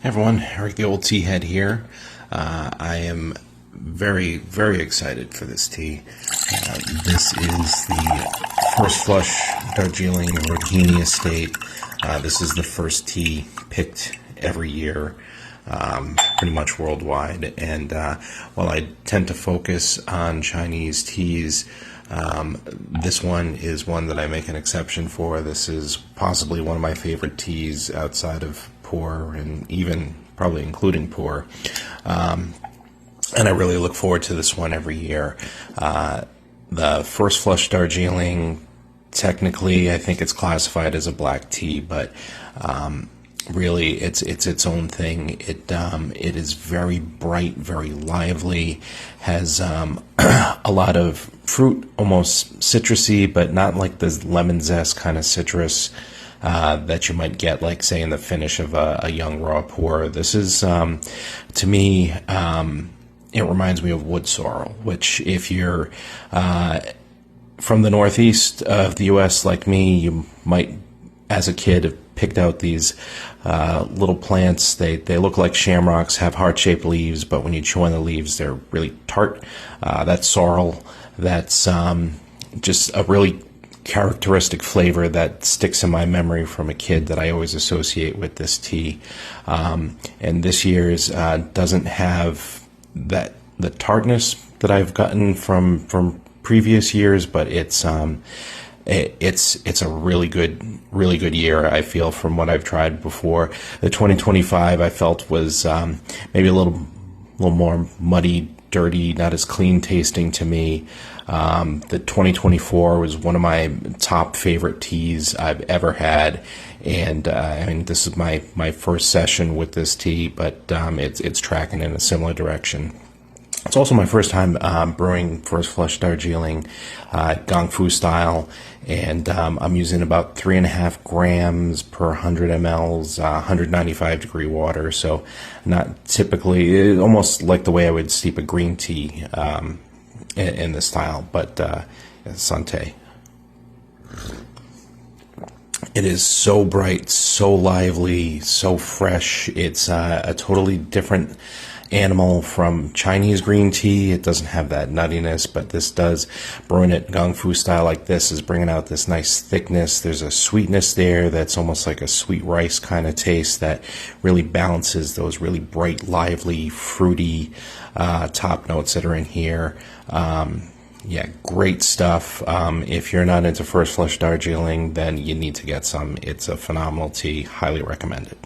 Hey everyone, Eric the Old Tea Head here. I am very, very excited for this tea. This is the First Flush Darjeeling Rohini Estate. This is the first tea picked every year, pretty much worldwide. And while I tend to focus on Chinese teas, this one is one that I make an exception for. This is possibly one of my favorite teas outside of pour, and even probably including pour. And I really look forward to this one every year. The First Flush Darjeeling, technically, I think it's classified as a black tea, but really, it's its own thing. It is very bright, very lively, has a lot of fruit, almost citrusy, but not like the lemon zest kind of citrus that you might get, like, say, in the finish of a young raw pour. This is, to me, it reminds me of wood sorrel, which, if you're from the northeast of the U.S. like me, you might, as a kid, have picked out these little plants. They look like shamrocks, have heart-shaped leaves, but when you chew on the leaves, they're really tart. That's sorrel. That's just a really characteristic flavor that sticks in my memory from a kid that I always associate with this tea. And this year's doesn't have the tartness that I've gotten from previous years, but it's a really good year, I feel, from what I've tried before. The 2025 I felt was maybe a little more muddy, dirty, not as clean tasting to me. The 2024 was one of my top favorite teas I've ever had, and I mean, this is my first session with this tea, but it's tracking in a similar direction. It's also my first time brewing First Flush Darjeeling Gong Fu style, and I'm using about 3.5 grams per 100 mLs, 195 degree water, so not typically, almost like the way I would steep a green tea in this style, but Santé. It is so bright, so lively, so fresh. It's a totally different animal from Chinese green tea. It doesn't have that nuttiness, but this does. Brewing it Gong Fu style like this is bringing out this nice thickness. There's a sweetness there that's almost like a sweet rice kind of taste that really balances those really bright, lively, fruity top notes that are in here. Yeah, great stuff. If you're not into First Flush Darjeeling, then you need to get some. It's a phenomenal tea. Highly recommended.